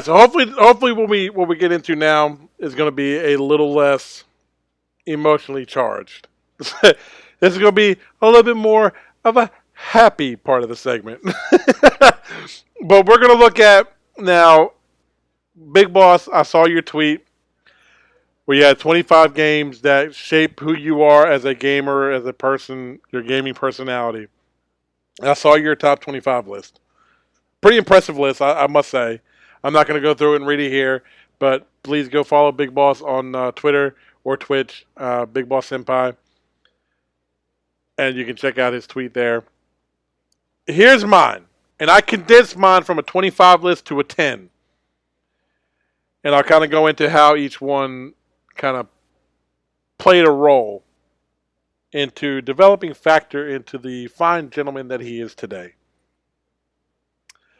right, so hopefully what we get into now is going to be a little less emotionally charged. This is going to be a little bit more of a happy part of the segment. But we're going to look at now, Big Boss. I saw your tweet where you had 25 games that shape who you are as a gamer, as a person, your gaming personality. I saw your top 25 list. Pretty impressive list, I must say. I'm not going to go through it and read it here, but please go follow Big Boss on Twitter or Twitch, Big Boss Senpai, and you can check out his tweet there. Here's mine, and I condensed mine from a 25 list to a 10, and I'll kind of go into how each one kind of played a role into developing factor into the fine gentleman that he is today.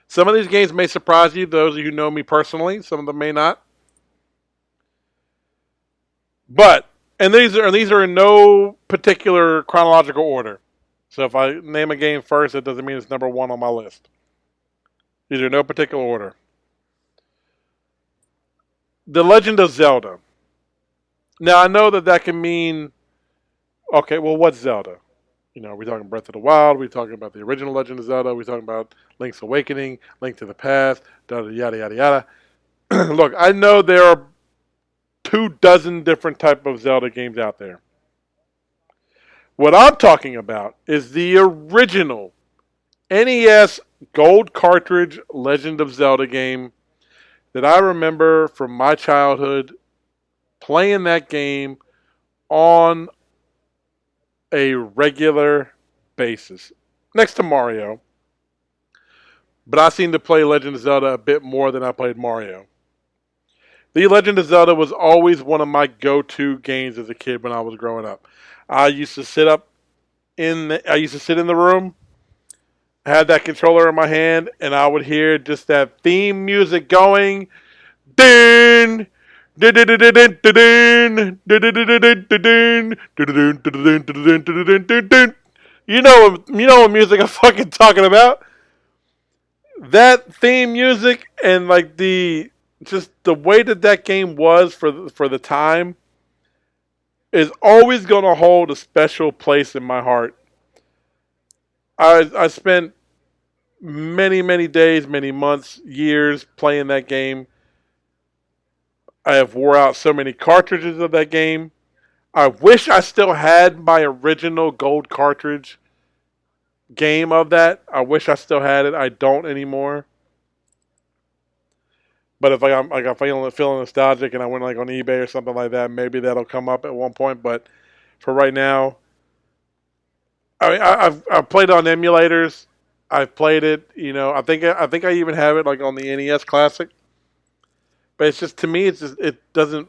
Some of these games may surprise you, those of you who know me personally. Some of them may not. But, and these are in no particular chronological order. So if I name a game first, it doesn't mean it's number one on my list. These are in no particular order. The Legend of Zelda. Now, I know that can mean, okay, well, what's Zelda? You know, we're talking Breath of the Wild. We're talking about the original Legend of Zelda. We're talking about Link's Awakening, Link to the Past, yada, yada, yada. Look, I know there are 24 different type of Zelda games out there. What I'm talking about is the original NES gold cartridge Legend of Zelda game that I remember from my childhood playing that game on a regular basis. Next to Mario. But I seem to play Legend of Zelda a bit more than I played Mario. The Legend of Zelda was always one of my go-to games as a kid when I was growing up. I used to sit in the room, had that controller in my hand, and I would hear just that theme music going. Ding! You know what music I'm fucking talking about. That theme music and like the way that game was for the time is always going to hold a special place in my heart. I spent many days, many months, years playing that game. I have wore out so many cartridges of that game. I wish I still had my original gold cartridge game of that. I wish I still had it. I don't anymore. But if I'm feeling nostalgic and I went like on eBay or something like that, maybe that'll come up at one point. But for right now, I mean, I've played on emulators. I've played it. You know, I think I even have it like on the NES Classic. But it's just, to me, it doesn't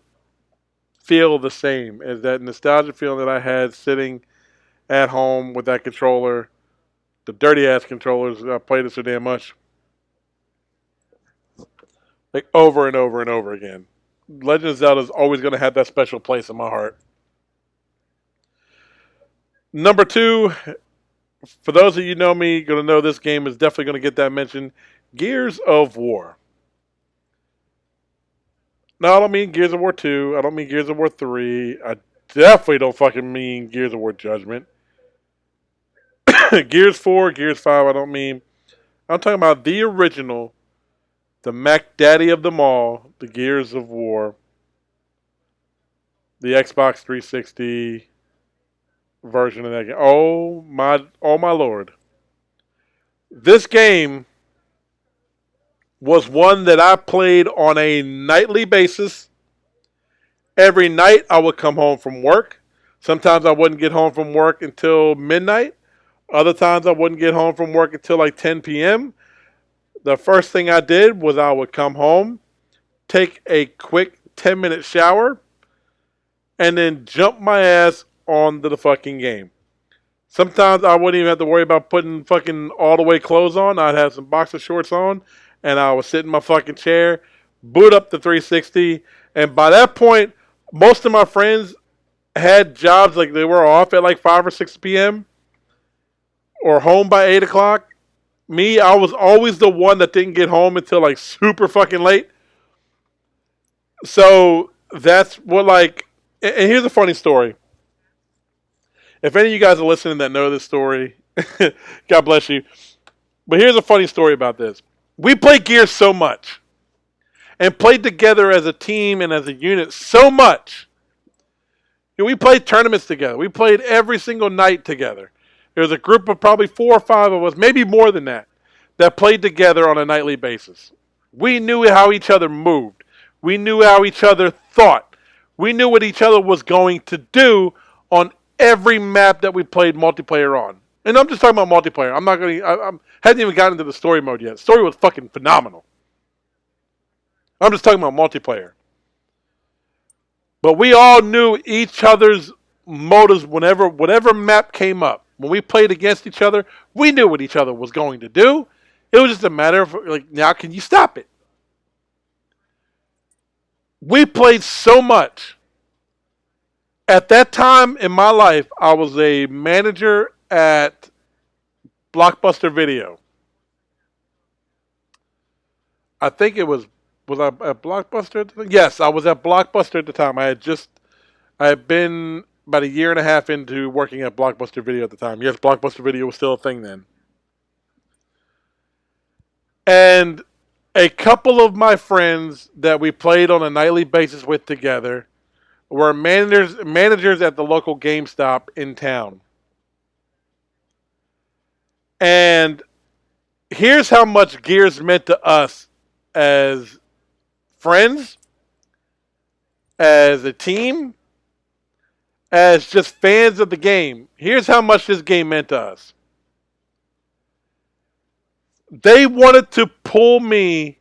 feel the same as that nostalgia feeling that I had sitting at home with that controller, the dirty ass controllers. I played it so damn much, like over and over and over again. Legend of Zelda is always going to have that special place in my heart. Number 2, for those of you who know me, going to know this game is definitely going to get that mention. Gears of War. No, I don't mean Gears of War 2. I don't mean Gears of War 3. I definitely don't fucking mean Gears of War Judgment. Gears 4, Gears 5, I don't mean. I'm talking about the original, the Mac Daddy of them all, the Gears of War, the Xbox 360 version of that game. Oh my lord. This game was one that I played on a nightly basis. Every night I would come home from work. Sometimes I wouldn't get home from work until midnight. Other times I wouldn't get home from work until like 10 p.m. The first thing I did was I would come home, take a quick 10-minute shower, and then jump my ass onto the fucking game. Sometimes I wouldn't even have to worry about putting fucking all the way clothes on. I'd have some boxer shorts on, and I would sit in my fucking chair, boot up the 360, and by that point, most of my friends had jobs like they were off at like 5 or 6 p.m. or home by 8 o'clock. Me, I was always the one that didn't get home until like super fucking late. So that's what like. And here's a funny story. If any of you guys are listening that know this story, God bless you. But here's a funny story about this. We played Gears so much and played together as a team and as a unit so much. We played tournaments together. We played every single night together. There was a group of probably 4 or 5 of us, maybe more than that, that played together on a nightly basis. We knew how each other moved. We knew how each other thought. We knew what each other was going to do on every map that we played multiplayer on. And I'm just talking about multiplayer. I'm not going to. I hadn't even gotten into the story mode yet. The story was fucking phenomenal. I'm just talking about multiplayer. But we all knew each other's motives whenever whatever map came up. When we played against each other, we knew what each other was going to do. It was just a matter of like, now can you stop it? We played so much. At that time in my life, I was a manager at Blockbuster Video. I think it was I at Blockbuster? Yes, I was at Blockbuster at the time. I had been about a year and a half into working at Blockbuster Video at the time. Yes, Blockbuster Video was still a thing then. And a couple of my friends that we played on a nightly basis with together were managers at the local GameStop in town. And here's how much Gears meant to us as friends, as a team, as just fans of the game. Here's how much this game meant to us. They wanted to pull me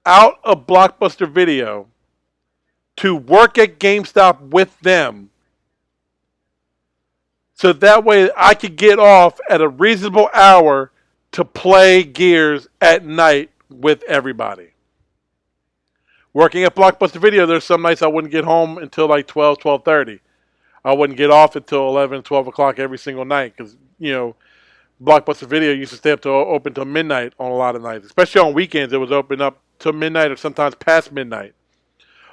out of Blockbuster Video to work at GameStop with them so that way I could get off at a reasonable hour to play Gears at night with everybody. Working at Blockbuster Video, there's some nights I wouldn't get home until like 12, 12:30. I wouldn't get off until 11, 12 o'clock every single night because, Blockbuster Video used to stay up to open till midnight on a lot of nights. Especially on weekends, it was open up till midnight or sometimes past midnight.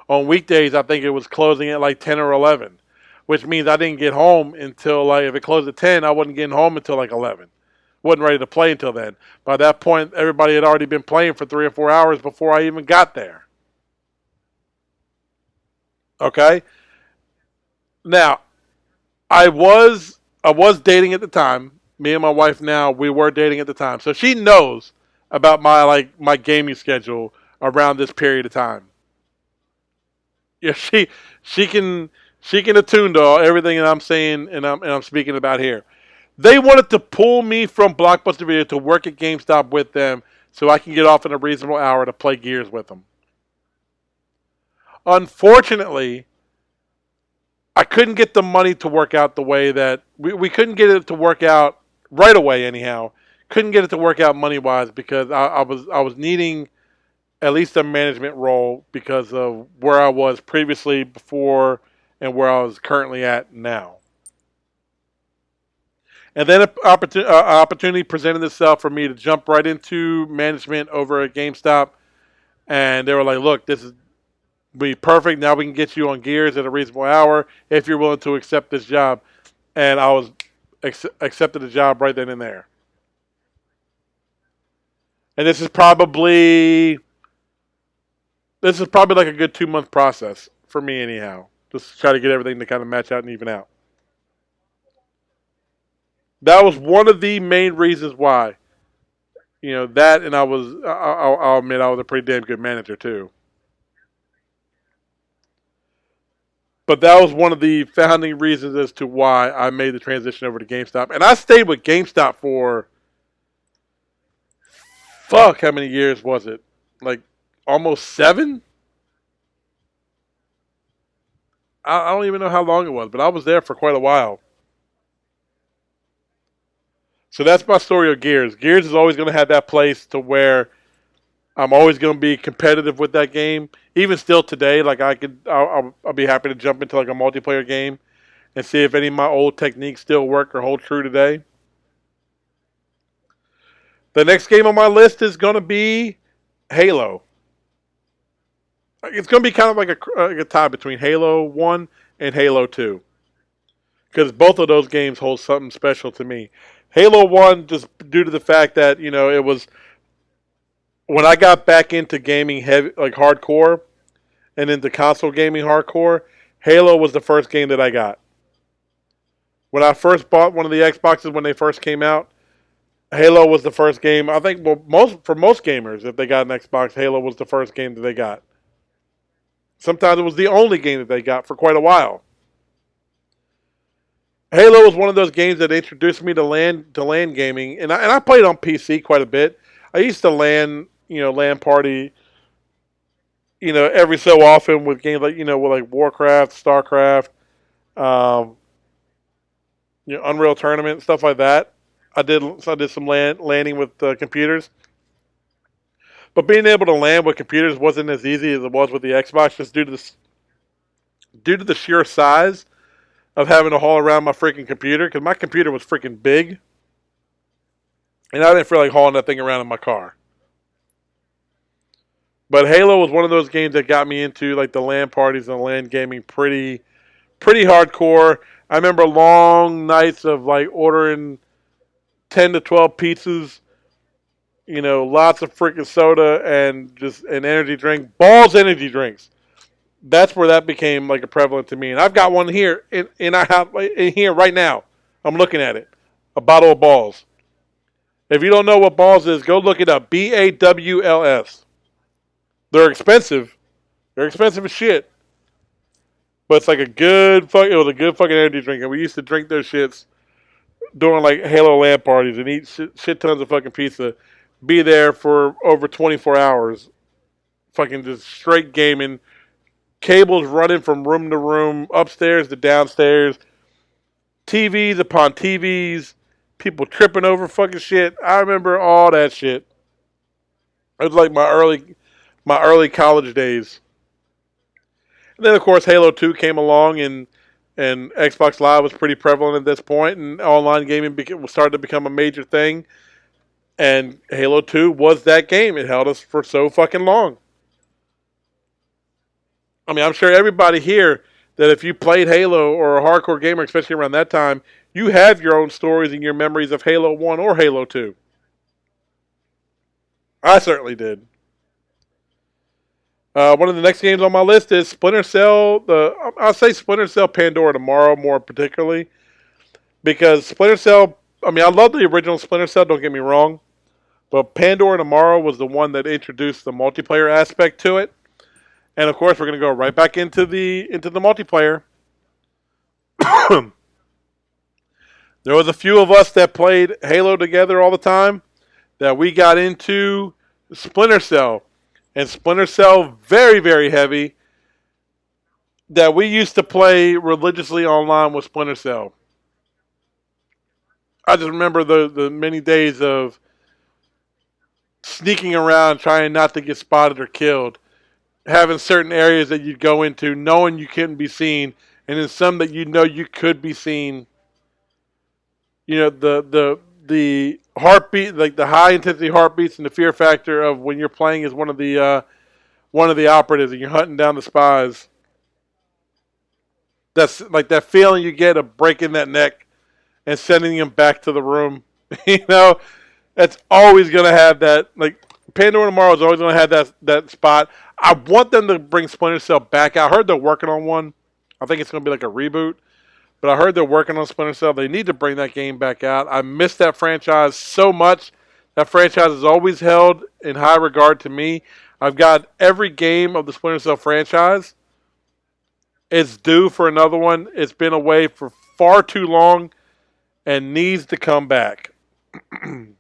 On weekdays, I think it was closing at like 10 or 11, which means I didn't get home until like, if it closed at 10, I wasn't getting home until like 11. Wasn't ready to play until then. By that point, everybody had already been playing for 3 or 4 hours before I even got there. Okay? Now, I was dating at the time. Me and my wife now, we were dating at the time. So she knows about my gaming schedule around this period of time. Yeah, she can she can attune to everything that I'm saying and I'm speaking about here. They wanted to pull me from Blockbuster Video to work at GameStop with them so I can get off in a reasonable hour to play Gears with them. Unfortunately, I couldn't get the money to work out the way that we couldn't get it to work out right away anyhow. Couldn't get it to work out money wise because I was needing at least a management role because of where I was previously before and where I was currently at now. And then an opportunity presented itself for me to jump right into management over at GameStop. And they were like, look, this is be perfect. Now we can get you on Gears at a reasonable hour if you're willing to accept this job. And I was accepted the job right then and there. And this is probably like a good 2 month process for me anyhow. Just to try to get everything to kind of match out and even out. That was one of the main reasons why. That and I'll admit I was a pretty damn good manager too. But that was one of the founding reasons as to why I made the transition over to GameStop. And I stayed with GameStop for, fuck, how many years was it? Like almost 7? I don't even know how long it was, but I was there for quite a while. So that's my story of Gears. Gears is always going to have that place to where I'm always going to be competitive with that game. Even still today, like I'll be happy to jump into like a multiplayer game and see if any of my old techniques still work or hold true today. The next game on my list is going to be Halo. It's going to be kind of like a tie between Halo 1 and Halo 2. Because both of those games hold something special to me. Halo 1, just due to the fact that, it was when I got back into gaming heavy, like hardcore, and into console gaming hardcore, Halo was the first game that I got. When I first bought one of the Xboxes when they first came out, Halo was the first game. I think for most gamers, if they got an Xbox, Halo was the first game that they got. Sometimes it was the only game that they got for quite a while. Halo was one of those games that introduced me to LAN gaming, and I played on PC quite a bit. I used to LAN party, every so often with games like with like Warcraft, Starcraft, um, Unreal Tournament, stuff like that. I did some landing with computers, but being able to land with computers wasn't as easy as it was with the Xbox, just due to the sheer size of having to haul around my freaking computer, because my computer was freaking big, and I didn't feel like hauling that thing around in my car. But Halo was one of those games that got me into like the LAN parties and LAN gaming pretty hardcore. I remember long nights of like ordering 10 to 12 pizzas, lots of freaking soda and just an energy drink, balls energy drinks. That's where that became like a prevalent to me. And I've got one here in our house, in here right now. I'm looking at it, a bottle of balls. If you don't know what balls is, go look it up. BAWLS. They're expensive. They're expensive as shit. But it's like it was a good fucking energy drink. And we used to drink those shits during like Halo LAN parties and eat shit tons of fucking pizza. Be there for over 24 hours. Fucking just straight gaming. Cables running from room to room, upstairs to downstairs. TVs upon TVs. People tripping over fucking shit. I remember all that shit. It was like my early college days. And then of course Halo 2 came along, and Xbox Live was pretty prevalent at this point, and online gaming started to become a major thing. And Halo 2 was that game. It held us for so fucking long. I mean, I'm sure everybody here that if you played Halo or a hardcore gamer, especially around that time, you have your own stories and your memories of Halo 1 or Halo 2. I certainly did. One of the next games on my list is Splinter Cell. I'll say Splinter Cell Pandora tomorrow, more particularly, because Splinter Cell. I mean, I love the original Splinter Cell. Don't get me wrong, but Pandora tomorrow was the one that introduced the multiplayer aspect to it, and of course, we're going to go right back into the multiplayer. There was a few of us that played Halo together all the time that we got into Splinter Cell. And Splinter Cell, very, very heavy, that we used to play religiously online with Splinter Cell. I just remember the many days of sneaking around trying not to get spotted or killed, having certain areas that you'd go into knowing you couldn't be seen, and then some that you know you could be seen. The heartbeat, like the high intensity heartbeats and the fear factor of when you're playing as one of the operatives and you're hunting down the spies. That's like that feeling you get of breaking that neck and sending them back to the room. you know, that's always gonna have that. Like Pandora Tomorrow is always gonna have that spot. I want them to bring Splinter Cell back. I heard they're working on one. I think it's gonna be like a reboot. But I heard they're working on Splinter Cell. They need to bring that game back out. I miss that franchise so much. That franchise is always held in high regard to me. I've got every game of the Splinter Cell franchise. It's due for another one. It's been away for far too long and needs to come back. One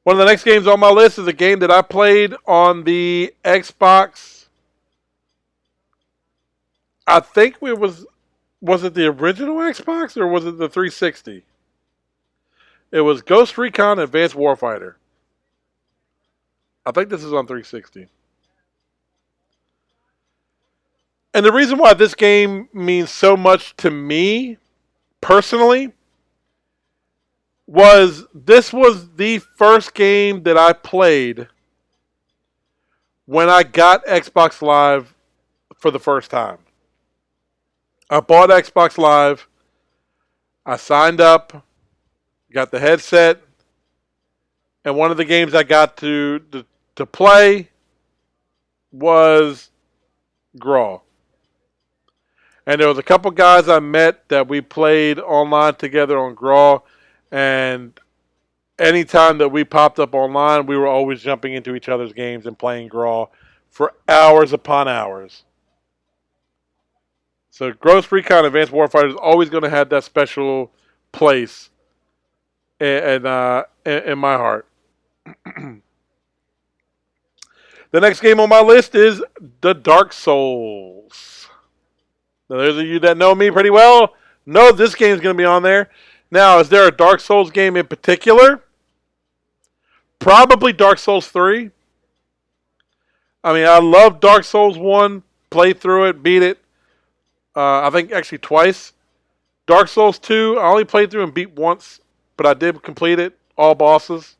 of the next games on my list is a game that I played on the Xbox. I think it was it the original Xbox or was it the 360? It was Ghost Recon Advanced Warfighter. I think this is on 360. And the reason why this game means so much to me personally was this was the first game that I played when I got Xbox Live for the first time. I bought Xbox Live. I signed up, got the headset, and one of the games I got to play was Graw. And there was a couple guys I met that we played online together on Graw, and anytime that we popped up online, we were always jumping into each other's games and playing Graw for hours upon hours. So Ghost Recon Advanced Warfighter is always going to have that special place in my heart. The next game on my list is the Dark Souls. Now, those of you that know me pretty well know this game is going to be on there. Now, is there a Dark Souls game in particular? Probably Dark Souls 3. I mean, I love Dark Souls 1. Played through it, beat it. I think actually twice. Dark Souls 2, I only played through and beat once, but I did complete it. All bosses.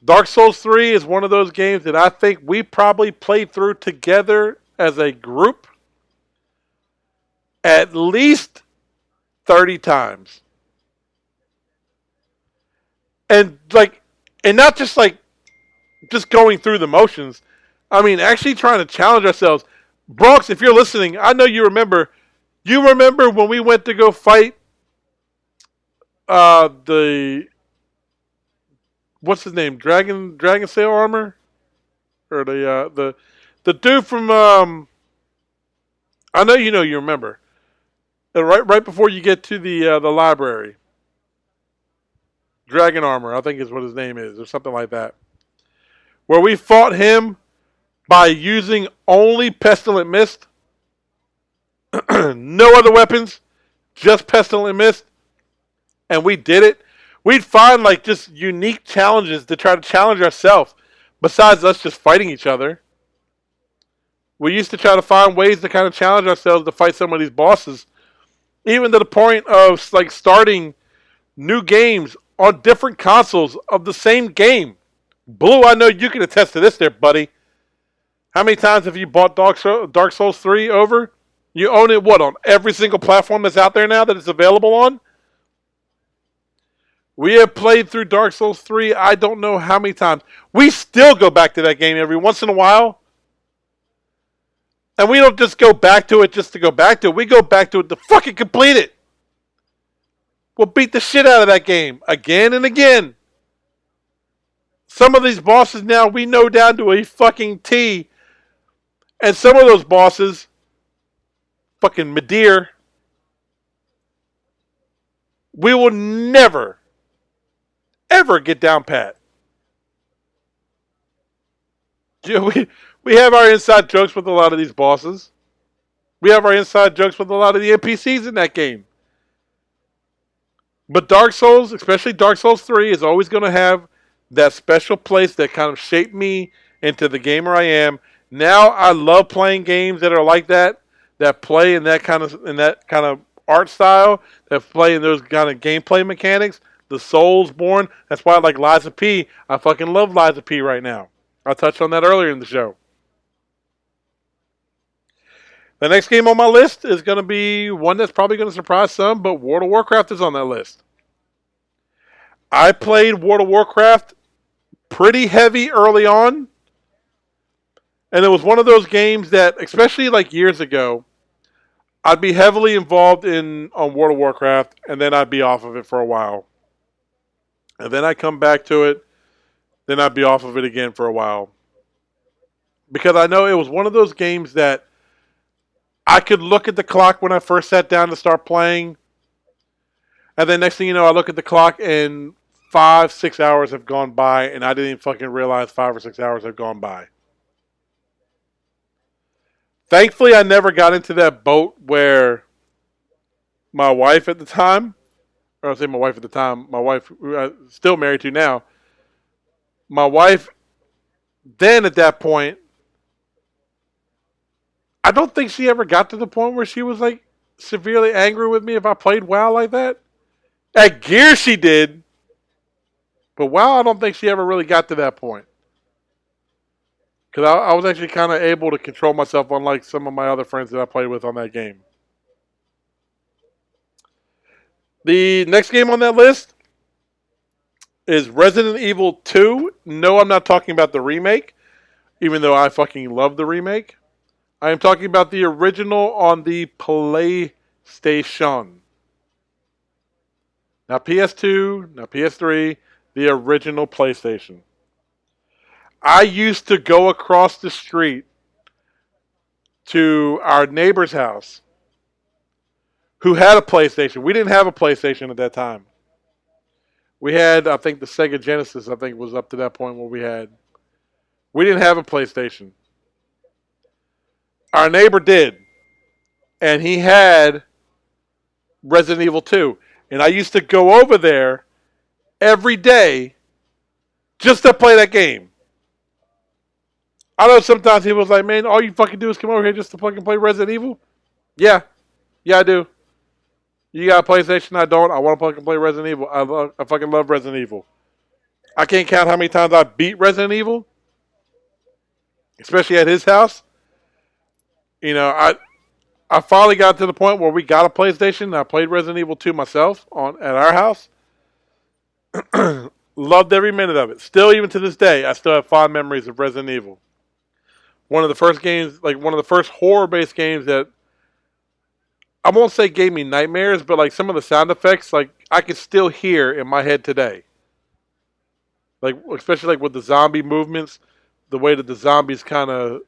Dark Souls 3 is one of those games that I think we probably played through together as a group at least 30 times. And not just just going through the motions. I mean, actually trying to challenge ourselves. Bronx, if you're listening, I know you remember. You remember when we went to go fight the what's his name? Dragon Sail Armor? Or the dude from I know you remember. Right before you get to the library. Dragon Armor, I think is what his name is, or something like that. Where we fought him by using only Pestilent Mist. No other weapons, just Pestilent Mist. And we did it. We'd find just unique challenges to try to challenge ourselves, besides us just fighting each other. We used to try to find ways to kind of challenge ourselves to fight some of these bosses, even to the point of starting new games on different consoles of the same game. Blue, I know you can attest to this there, buddy. How many times have you bought Dark Souls 3 over? You own it, on every single platform that's out there now that it's available on? We have played through Dark Souls 3 I don't know how many times. We still go back to that game every once in a while. And we don't just go back to it just to go back to it. We go back to it to fucking complete it. We'll beat the shit out of that game again and again. Some of these bosses now we know down to a fucking T. And some of those bosses, fucking Madeir, we will never, ever get down pat. We have our inside jokes with a lot of these bosses. We have our inside jokes with a lot of the NPCs in that game. But Dark Souls, especially Dark Souls 3, is always going to have that special place that kind of shaped me into the gamer I am. Now I love playing games that are like that play in that kind of art style, that play in those kind of gameplay mechanics. The Soulsborne. That's why I like Lies of P. I fucking love Lies of P right now. I touched on that earlier in the show. The next game on my list is going to be one that's probably going to surprise some, but World of Warcraft is on that list. I played World of Warcraft pretty heavy early on. And it was one of those games that, especially years ago, I'd be heavily involved on World of Warcraft, and then I'd be off of it for a while. And then I'd come back to it, then I'd be off of it again for a while. Because I know it was one of those games that I could look at the clock when I first sat down to start playing, and then next thing you know, I look at the clock and 5-6 hours have gone by, and I didn't even fucking realize 5 or 6 hours have gone by. Thankfully, I never got into that boat where my wife at the time, or I'll say my wife at the time, my wife, who I'm still married to now, my wife then at that point, I don't think she ever got to the point where she was severely angry with me if I played WoW like that. At Gear she did, but WoW I don't think she ever really got to that point. Because I was actually kind of able to control myself, unlike some of my other friends that I played with on that game. The next game on that list is Resident Evil 2. No, I'm not talking about the remake, even though I fucking love the remake. I am talking about the original on the PlayStation. Not PS2, not PS3, the original PlayStation. I used to go across the street to our neighbor's house who had a PlayStation. We didn't have a PlayStation at that time. We had, I think, the Sega Genesis, I think, was up to that point where we had. We didn't have a PlayStation. Our neighbor did. And he had Resident Evil 2. And I used to go over there every day just to play that game. I know sometimes he was like, man, all you fucking do is come over here just to fucking play Resident Evil? Yeah. Yeah, I do. You got a PlayStation? I don't. I want to fucking play Resident Evil. I fucking love Resident Evil. I can't count how many times I beat Resident Evil, especially at his house. You know, I finally got to the point where we got a PlayStation and I played Resident Evil 2 myself at our house. Loved every minute of it. Still, even to this day, I still have fond memories of Resident Evil. One of the first games, like one of the first horror-based games that I won't say gave me nightmares, but like some of the sound effects, like I can still hear in my head today. Like especially like with the zombie movements, the way that the zombies kind of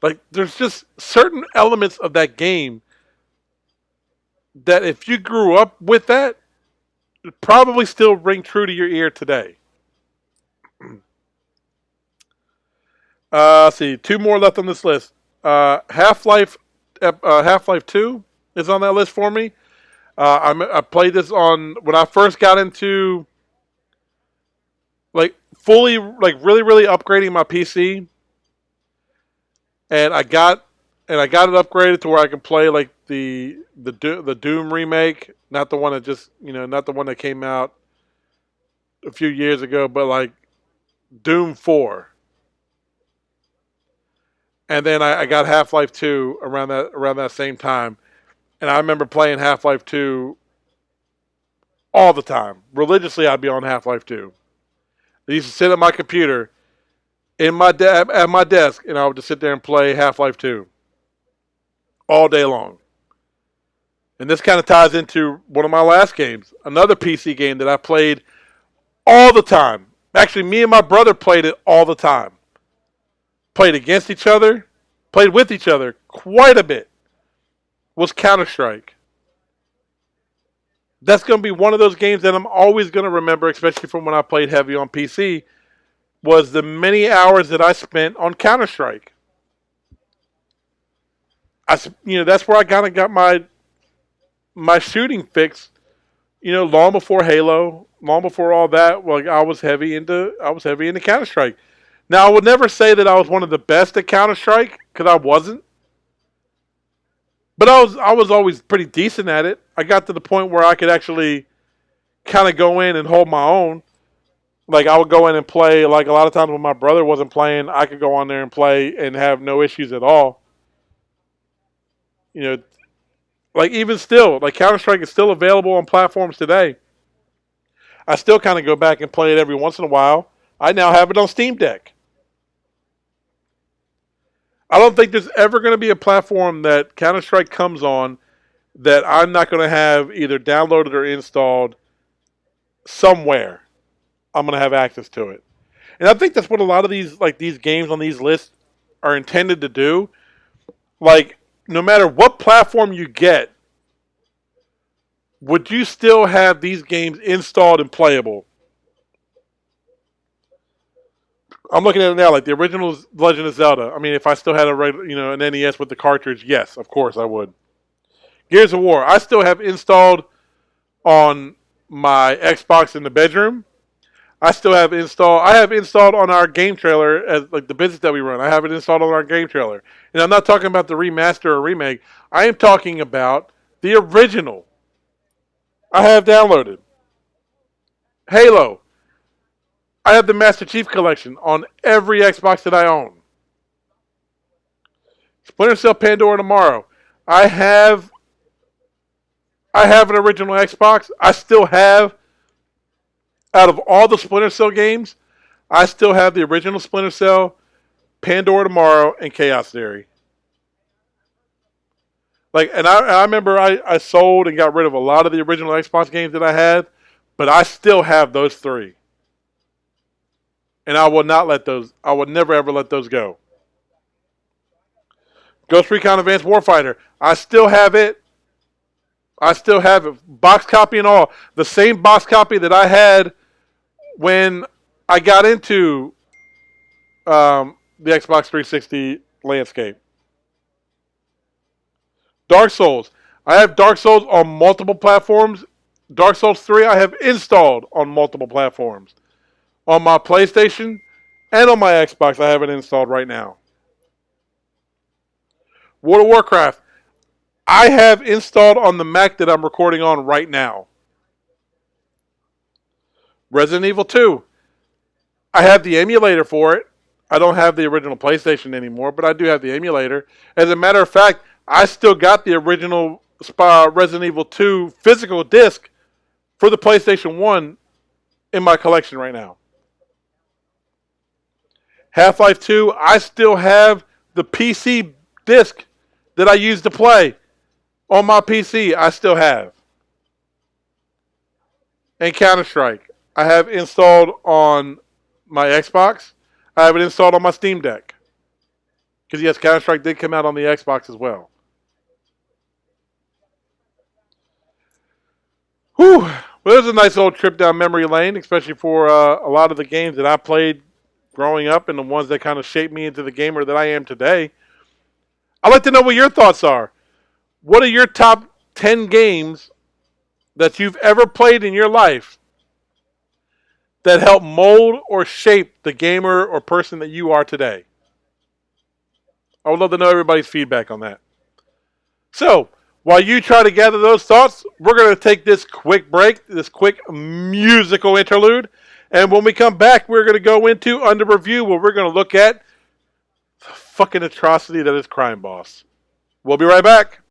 like there's just certain elements of that game that if you grew up with that, it probably still ring true to your ear today. Let's see, two more left on this list. Half-Life 2 is on that list for me. I played this on when I first got into like fully like really upgrading my PC, and I got it upgraded to where I can play like the Doom remake, not the one that just not the one that came out a few years ago, but like Doom 4. And then I got Half-Life 2 around that same time. And I remember playing Half-Life 2 all the time. Religiously, I'd be on Half-Life 2. I used to sit at my computer at my desk, and I would just sit there and play Half-Life 2 all day long. And this kind of ties into one of my last games, another PC game that I played all the time. Actually, me and my brother played it all the time. Played against each other, played with each other quite a bit, was Counter-Strike. That's going to be one of those games that I'm always going to remember, especially from when I played heavy on PC, was the many hours that I spent on Counter-Strike. That's where I kind of got my shooting fix, long before Halo, long before all that. Like I was heavy into Counter-Strike. Now, I would never say that I was one of the best at Counter-Strike, because I wasn't. But I was always pretty decent at it. I got to the point where I could actually kind of go in and hold my own. Like, I would go in and play, like a lot of times when my brother wasn't playing, I could go on there and play and have no issues at all. Like even still, like Counter-Strike is still available on platforms today. I still kind of go back and play it every once in a while. I now have it on Steam Deck. I don't think there's ever going to be a platform that Counter-Strike comes on that I'm not going to have either downloaded or installed somewhere. I'm going to have access to it. And I think that's what a lot of these games on these lists are intended to do. Like, no matter what platform you get, would you still have these games installed and playable? I'm looking at it now, like the original Legend of Zelda. I mean, if I still had an NES with the cartridge, yes, of course I would. Gears of War, I still have installed on my Xbox in the bedroom. I have installed on our game trailer as like the business that we run. I have it installed on our game trailer. And I'm not talking about the remaster or remake. I am talking about the original. I have downloaded Halo. I have the Master Chief Collection on every Xbox that I own. Splinter Cell Pandora tomorrow. I have I have an original Xbox. I still have, out of all the Splinter Cell games, I still have the original Splinter Cell, Pandora tomorrow, and Chaos Theory. Like, and I remember I sold and got rid of a lot of the original Xbox games that I had, but I still have those three, and I will not let those. I will never ever let those go. Ghost Recon Advanced Warfighter. I still have it. I still have it, box copy and all. The same box copy that I had when I got into the Xbox 360 landscape. Dark Souls. I have Dark Souls on multiple platforms. Dark Souls 3 I have installed on multiple platforms. On my PlayStation and on my Xbox, I have it installed right now. World of Warcraft. I have installed on the Mac that I'm recording on right now. Resident Evil 2. I have the emulator for it. I don't have the original PlayStation anymore, but I do have the emulator. As a matter of fact, I still got the original Resident Evil 2 physical disc for the PlayStation 1 in my collection right now. Half-Life 2, I still have the PC disc that I used to play on my PC. I still have. And Counter-Strike, I have installed on my Xbox. I have it installed on my Steam Deck. Because yes, Counter-Strike did come out on the Xbox as well. Whew. Well, it was a nice old trip down memory lane, especially for a lot of the games that I played growing up and the ones that kind of shaped me into the gamer that I am today. I'd like to know what your thoughts are. What are your top 10 games that you've ever played in your life that helped mold or shape the gamer or person that you are today? I would love to know everybody's feedback on that. So, while you try to gather those thoughts, we're going to take this quick break, this quick musical interlude. And when we come back, we're going to go into Under Review, where we're going to look at the fucking atrocity that is Crime Boss. We'll be right back.